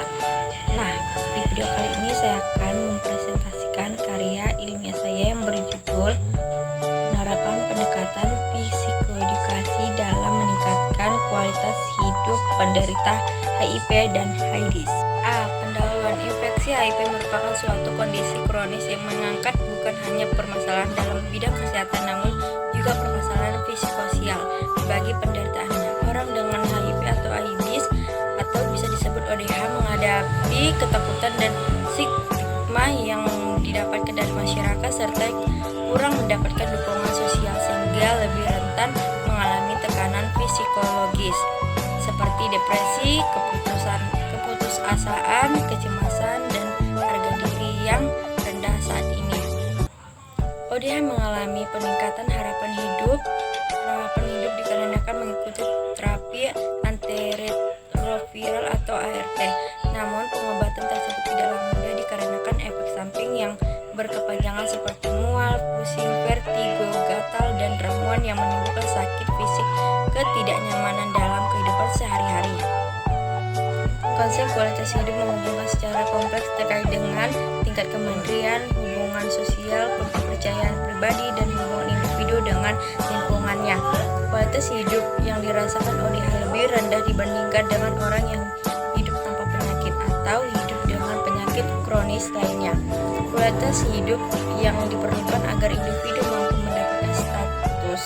kesehatan. Nah, di video kali ini saya akan mempresentasikan karya ilmiah saya yang berjudul Penerapan Pendekatan Psikoedukasi dalam Meningkatkan Kualitas Hidup Penderita HIV dan AIDS. Pendahuluan infeksi HIV merupakan suatu kondisi kronis yang mengangkat bukan hanya permasalahan dalam bidang kesehatan, namun juga permasalahan psikososial bagi penderitaannya. Orang dengan HIV atau AIDS atau bisa disebut ODH menghadapi ketakutan dan stigma yang didapatkan dari masyarakat serta kurang mendapatkan dukungan sosial sehingga lebih rentan mengalami tekanan psikologis seperti depresi, keputusasaan, kecemasan, dan harga diri yang rendah saat ini. ODH mengalami peningkatan harapan hidup dikarenakan mengikuti terapi antiretroviral atau ART. Namun pengobatan tersebut tidaklah mudah dikarenakan efek samping yang berkepanjangan seperti mual, pusing, vertigo, gatal, dan ramuan yang menimbulkan sakit fisik, ketidaknyamanan dalam kehidupan sehari-hari. Konsep kualitas hidup menghubungkan secara kompleks terkait dengan tingkat kemandirian, hubungan sosial, kepercayaan pribadi, dan hubungan individu dengan lingkungannya. Kualitas hidup yang dirasakan ODH lebih rendah dibandingkan dengan orang yang hidup tanpa penyakit atau hidup dengan penyakit kronis lainnya. Kualitas hidup yang diperlukan agar individu mampu mendapatkan status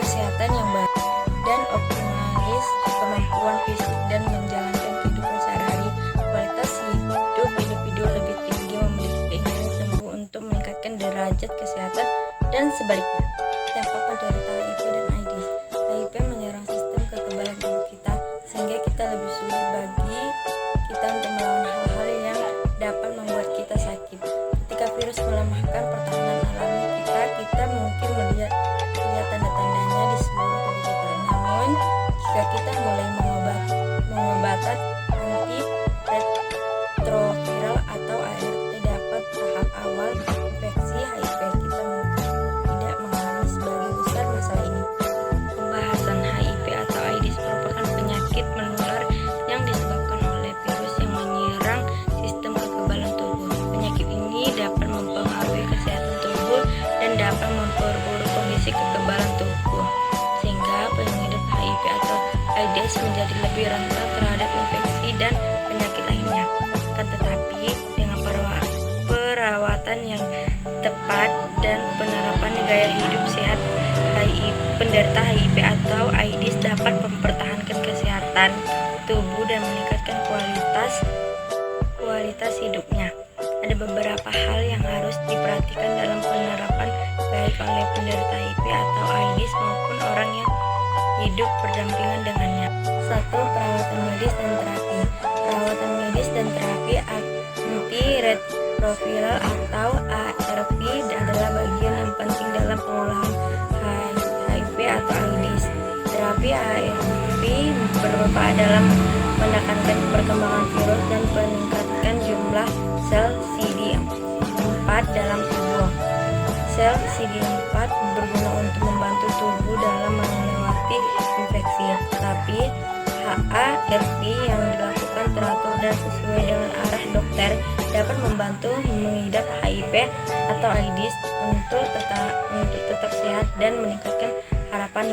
kesehatan yang baik dan optimalis kemampuan fisik dan menjalankan kehidupan sehari-hari. Kualitas hidup individu lebih tinggi memiliki keinginan sembuh untuk meningkatkan derajat kesehatan dan sebaliknya. Dampak penderita HIV dan AIDS. HIV menyerang sistem kekebalan tubuh kita sehingga kita lebih sulit bagi kita untuk melawan hal-hal yang dapat membuat kita sakit. Ketika virus melemahkan pertahanan alami kita mungkin melihat tanda-tandanya di seluruh tubuh kita. Namun, jika kita mulai mengobatan antiretroviral atau ART dapat tahap awal infeksi HIV, kita mungkin tidak mengalami sebagian besar masalah ini. Pembahasan HIV atau AIDS merupakan penyakit menular yang disebabkan oleh virus yang menyerang sistem kekebalan tubuh. Penyakit ini dapat mempengaruhi kesehatan tubuh dan dapat memperburuk kondisi kekebalan tubuh, sehingga pengidap HIV atau AIDS menjadi lebih rentan terhadap infeksi dan penyakit lainnya. Akan tetapi, dengan perawatan yang tepat dan penerapan gaya hidup sehat, penderita HIV atau AIDS dapat mempertahankan kesehatan tubuh dan meningkatkan kualitas hidupnya. Ada beberapa hal yang harus diperhatikan dalam penerapan baik oleh penderita HIV atau AIDS maupun orang yang hidup berdampingan dengannya. 1. Perawatan medis dan terapi. Perawatan medis dan terapi antiretroviral atau ARV adalah bagian yang penting dalam pengolahan HIV atau AIDS. Terapi ARV bermanfaat dalam menekankan perkembangan virus dan meningkatkan jumlah sel CD4 dalam tubuh. Sel CD4 berguna untuk membantu tubuh dalam melewati infeksi. Tapi HARV yang dilakukan teratur dan sesuai dengan arah dokter dapat membantu mengidap HIV atau AIDS untuk tetap sehat dan meningkatkan harapan.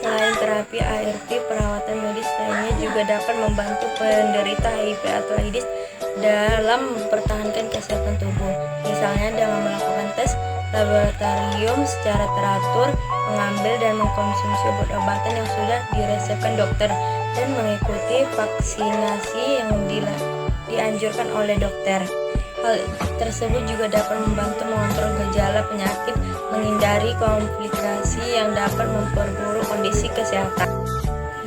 Selain terapi ARV, perawatan medis lainnya juga dapat membantu penderita HIV atau AIDS dalam mempertahankan kesehatan tubuh. Misalnya dengan melakukan tes laboratorium secara teratur, mengambil dan mengkonsumsi obat-obatan yang sudah diresepkan dokter, dan mengikuti vaksinasi yang dianjurkan oleh dokter. Hal tersebut juga dapat membantu mengontrol gejala penyakit, menghindari komplikasi yang dapat memperburuk kondisi kesehatan.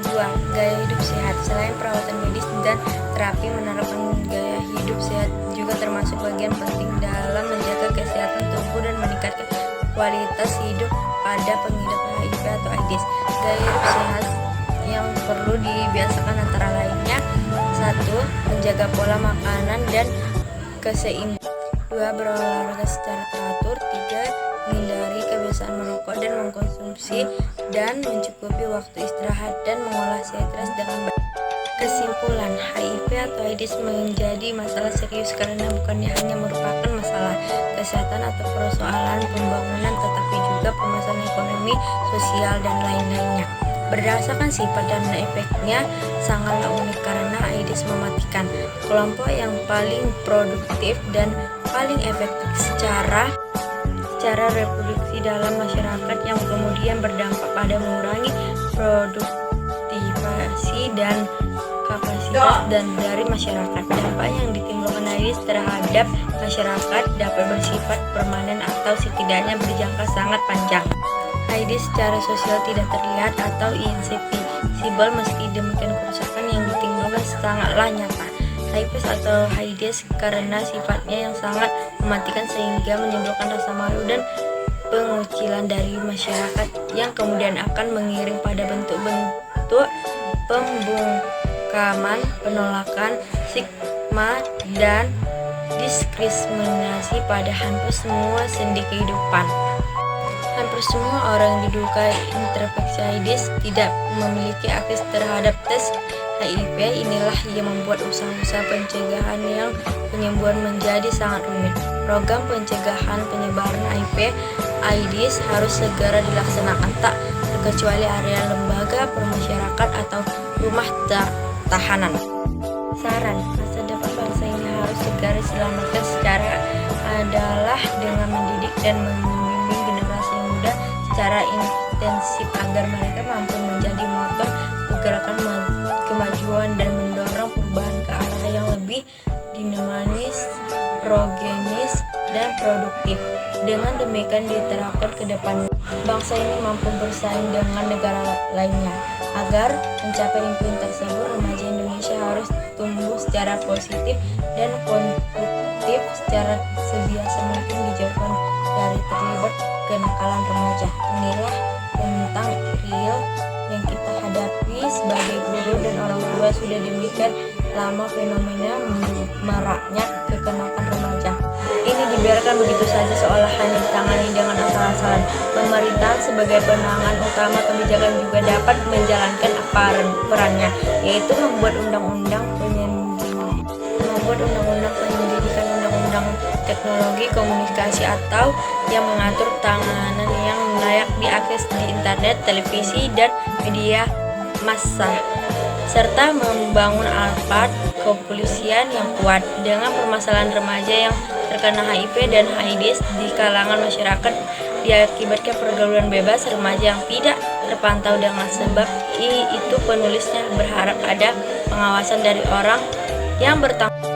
2. Gaya hidup sehat. Selain perawatan medis dan terapi, menerapkan gaya hidup sehat juga termasuk bagian penting dalam menjaga kesehatan tubuh dan meningkatkan kualitas hidup pada pengidap HIV atau AIDS. Gaya hidup sehat yang perlu dibiasakan antara lainnya: 1. Menjaga pola makanan dan keseimbangan. 2. Berolahraga secara teratur. 3. Menghindari kebiasaan merokok dan mengkonsumsi dan mencukupi waktu istirahat dan mengolah stres dengan baik. Kesimpulan, HIV atau AIDS menjadi masalah serius karena bukannya hanya merupakan masalah kesehatan atau persoalan pembangunan, tetapi juga permasalahan ekonomi, sosial, dan lain-lainnya. Berdasarkan sifat dan efeknya sangatlah unik karena AIDS mematikan. Kelompok yang paling produktif dan paling efektif secara reproduksi dalam masyarakat yang kemudian berdampak pada mengurangi produktivasi dan kapasitas dan dari masyarakat. Dampak yang ditimbulkan AIDS terhadap masyarakat dapat bersifat permanen atau setidaknya berjangka sangat panjang. AIDS secara sosial tidak terlihat atau invisible, meski demikian kerusakan yang ditimbulkan sangatlah nyata. HIV atau AIDS karena sifatnya yang sangat mematikan sehingga menimbulkan rasa malu dan pengucilan dari masyarakat yang kemudian akan mengiring pada bentuk-bentuk pembungkaman, penolakan, stigma, dan diskriminasi pada hampir semua sendi kehidupan. Hampir semua orang yang diduga terinfeksi AIDS tidak memiliki akses terhadap tes HIV. Inilah yang membuat usaha-usaha pencegahan yang penyembuhan menjadi sangat rumit. Program pencegahan penyebaran HIV/AIDS harus segera dilaksanakan, tak terkecuali area lembaga permasyarakat atau rumah tahanan. Saran, masa depan bangsa ini harus segera diselamatkan secara adalah dengan mendidik dan membimbing generasi muda secara intensif agar mereka mampu menjadi motor pergerakan kemajuan dan mendorong perubahan ke arah yang lebih dinamis, progenis, dan produktif. Dengan demikian diterapkan ke depan, bangsa ini mampu bersaing dengan negara lainnya. Agar mencapai impian tersebut, remaja Indonesia harus tumbuh secara positif dan konstruktif secara sebiasa mungkin dijauhkan dari terlibat kenakalan remaja. Inilah tentang real yang kita hadapi sebagai guru dan orang tua. Sudah demikian lama fenomena meraknya kekanakan remaja ini dibiarkan begitu saja seolah hanya ditangani dengan asal-asalan. Pemerintahan sebagai penangan utama kebijakan juga dapat menjalankan perannya, yaitu membuat undang-undang pendidikan, undang-undang teknologi komunikasi atau yang mengatur tanganan yang layak diakses di internet, televisi, dan media massa, serta membangun aparat kepolisian yang kuat. Dengan permasalahan remaja yang terkena HIV dan AIDS di kalangan masyarakat diakibatkan pergaulan bebas remaja yang tidak terpantau. Dengan sebab itu penulisnya berharap ada pengawasan dari orang yang bertanggung